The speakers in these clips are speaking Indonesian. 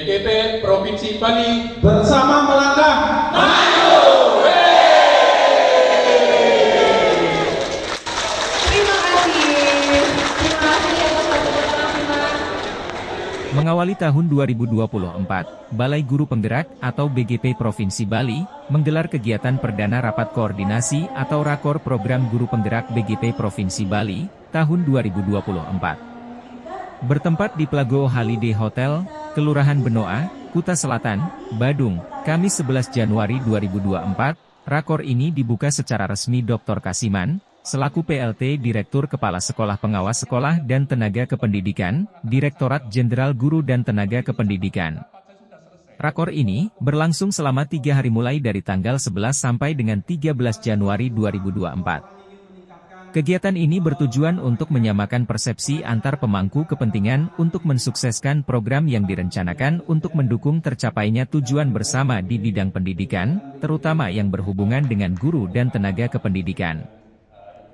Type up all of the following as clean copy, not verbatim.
BGP Provinsi Bali bersama melangkah maju. Terima kasih atas waktu. Mengawali tahun 2024, Balai Guru Penggerak atau BGP Provinsi Bali menggelar kegiatan perdana Rapat Koordinasi atau Rakor Program Guru Penggerak BGP Provinsi Bali tahun 2024. Bertempat di Plago Holiday Hotel, Kelurahan Benoa, Kuta Selatan, Badung, Kamis 11 Januari 2024, Rakor ini dibuka secara resmi Dr. Kasiman, selaku PLT Direktur Kepala Sekolah Pengawas Sekolah dan Tenaga Kependidikan, Direktorat Jenderal Guru dan Tenaga Kependidikan. Rakor ini berlangsung selama 3 hari mulai dari tanggal 11 sampai dengan 13 Januari 2024. Kegiatan ini bertujuan untuk menyamakan persepsi antar pemangku kepentingan untuk mensukseskan program yang direncanakan untuk mendukung tercapainya tujuan bersama di bidang pendidikan, terutama yang berhubungan dengan guru dan tenaga kependidikan.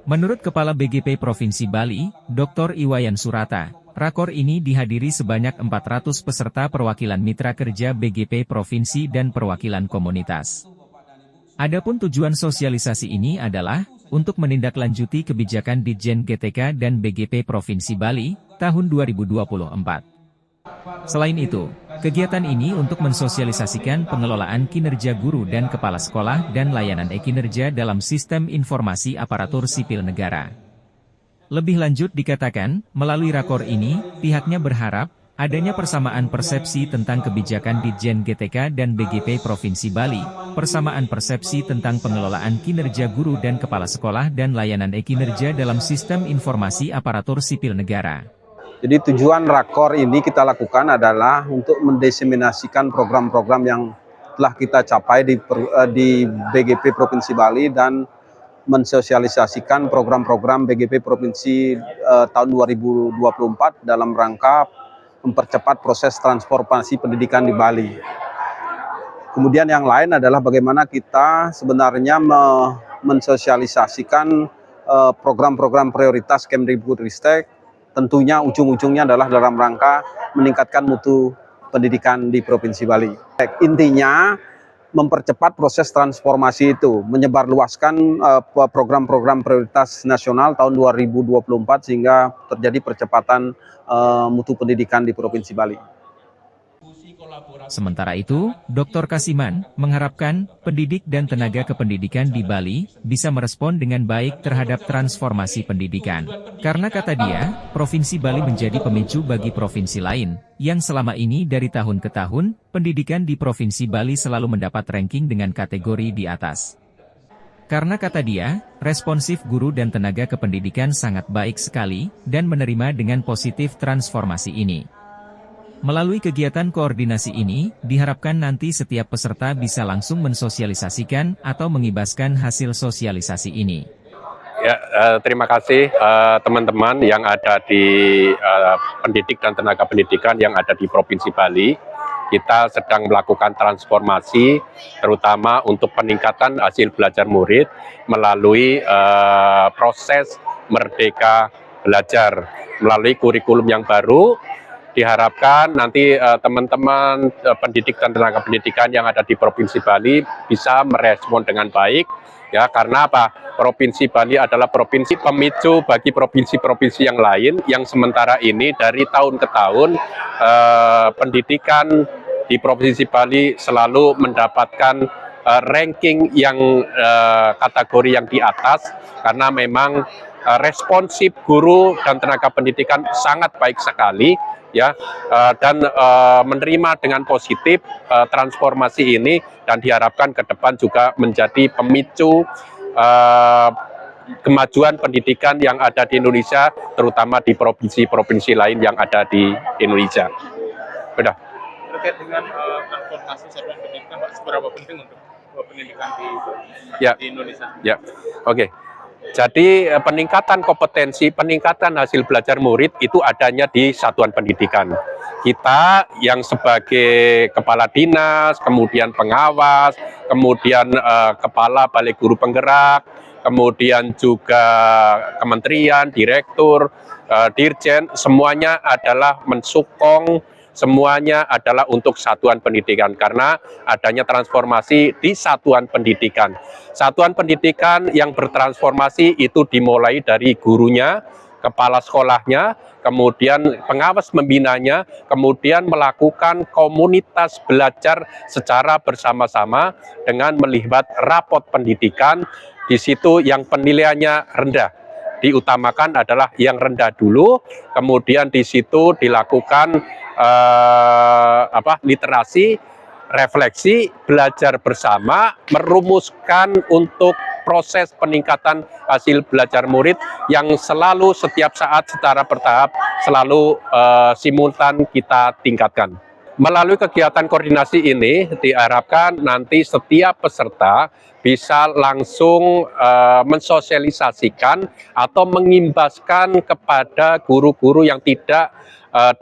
Menurut Kepala BGP Provinsi Bali, Dr. Iwayan Surata, Rakor ini dihadiri sebanyak 400 peserta perwakilan mitra kerja BGP Provinsi dan perwakilan komunitas. Adapun tujuan sosialisasi ini adalah untuk menindaklanjuti kebijakan Ditjen GTK dan BGP Provinsi Bali tahun 2024. Selain itu, kegiatan ini untuk mensosialisasikan pengelolaan kinerja guru dan kepala sekolah dan layanan e-kinerja dalam sistem informasi aparatur sipil negara. Lebih lanjut dikatakan, melalui rakor ini, pihaknya berharap adanya persamaan persepsi tentang kebijakan Ditjen GTK dan BGP Provinsi Bali, persamaan persepsi tentang pengelolaan kinerja guru dan kepala sekolah dan layanan e-kinerja dalam sistem informasi aparatur sipil negara. Jadi tujuan rakor ini kita lakukan adalah untuk mendiseminasikan program-program yang telah kita capai di BGP Provinsi Bali dan mensosialisasikan program-program BGP Provinsi tahun 2024 dalam rangka mempercepat proses transformasi pendidikan di Bali. Kemudian yang lain adalah bagaimana kita sebenarnya mensosialisasikan program-program prioritas Kemdikbudristek, tentunya ujung-ujungnya adalah dalam rangka meningkatkan mutu pendidikan di Provinsi Bali. Intinya mempercepat proses transformasi itu, menyebarluaskan program-program prioritas nasional tahun 2024 sehingga terjadi percepatan mutu pendidikan di Provinsi Bali. Sementara itu, Dr. Kasiman mengharapkan pendidik dan tenaga kependidikan di Bali bisa merespon dengan baik terhadap transformasi pendidikan. Karena kata dia, Provinsi Bali menjadi pemicu bagi provinsi lain, yang selama ini dari tahun ke tahun, pendidikan di Provinsi Bali selalu mendapat ranking dengan kategori di atas. Karena kata dia, responsif guru dan tenaga kependidikan sangat baik sekali, dan menerima dengan positif transformasi ini. Melalui kegiatan koordinasi ini, diharapkan nanti setiap peserta bisa langsung mensosialisasikan atau mengibaskan hasil sosialisasi ini. Ya, terima kasih teman-teman yang ada di pendidik dan tenaga pendidikan yang ada di Provinsi Bali. Kita sedang melakukan transformasi, terutama untuk peningkatan hasil belajar murid melalui proses Merdeka Belajar, melalui kurikulum yang baru. Diharapkan nanti teman-teman pendidik dan tenaga pendidikan yang ada di Provinsi Bali bisa merespon dengan baik, ya, karena apa? Provinsi Bali adalah provinsi pemicu bagi provinsi-provinsi yang lain, yang sementara ini dari tahun ke tahun pendidikan di Provinsi Bali selalu mendapatkan ranking yang kategori yang di atas, karena memang responsif guru dan tenaga pendidikan sangat baik sekali, ya, dan menerima dengan positif transformasi ini, dan diharapkan ke depan juga menjadi pemicu kemajuan pendidikan yang ada di Indonesia, terutama di provinsi-provinsi lain yang ada di Indonesia. Sudah. Terkait dengan transformasi satuan pendidikan, Pak, seberapa penting untuk pendidikan di Indonesia? Ya, oke. Jadi peningkatan kompetensi, peningkatan hasil belajar murid itu adanya di satuan pendidikan. Kita yang sebagai kepala dinas, kemudian pengawas, kemudian kepala Balai Guru Penggerak, kemudian juga kementerian, direktur, dirjen, semuanya adalah mensukong semuanya adalah untuk satuan pendidikan karena adanya transformasi di satuan pendidikan. Satuan pendidikan yang bertransformasi itu dimulai dari gurunya, kepala sekolahnya, kemudian pengawas pembinanya, kemudian melakukan komunitas belajar secara bersama-sama dengan melihat rapot pendidikan. Di situ yang penilaiannya rendah, diutamakan adalah yang rendah dulu, kemudian di situ dilakukan literasi, refleksi, belajar bersama, merumuskan untuk proses peningkatan hasil belajar murid yang selalu setiap saat secara bertahap selalu simultan kita tingkatkan. Melalui kegiatan koordinasi ini diharapkan nanti setiap peserta bisa langsung mensosialisasikan atau mengimbaskan kepada guru-guru yang tidak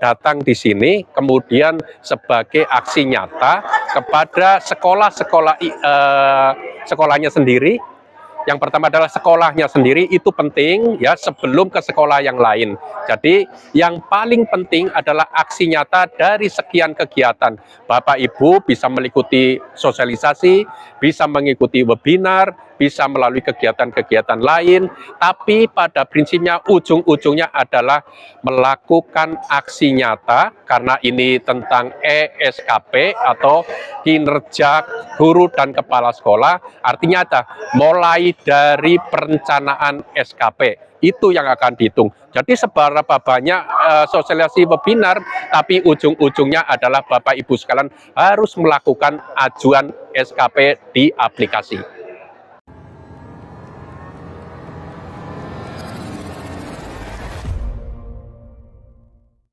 datang di sini, kemudian sebagai aksi nyata kepada sekolahnya sendiri. Yang pertama adalah sekolahnya sendiri, itu penting ya sebelum ke sekolah yang lain. Jadi yang paling penting adalah aksi nyata dari sekian kegiatan. Bapak Ibu bisa mengikuti sosialisasi, bisa mengikuti webinar, bisa melalui kegiatan-kegiatan lain, tapi pada prinsipnya ujung-ujungnya adalah melakukan aksi nyata karena ini tentang ESKP atau kinerja guru dan kepala sekolah. Artinya ada mulai dari perencanaan SKP itu yang akan dihitung. Jadi seberapa banyak sosialisasi webinar, tapi ujung-ujungnya adalah Bapak Ibu sekalian harus melakukan ajuan SKP di aplikasi.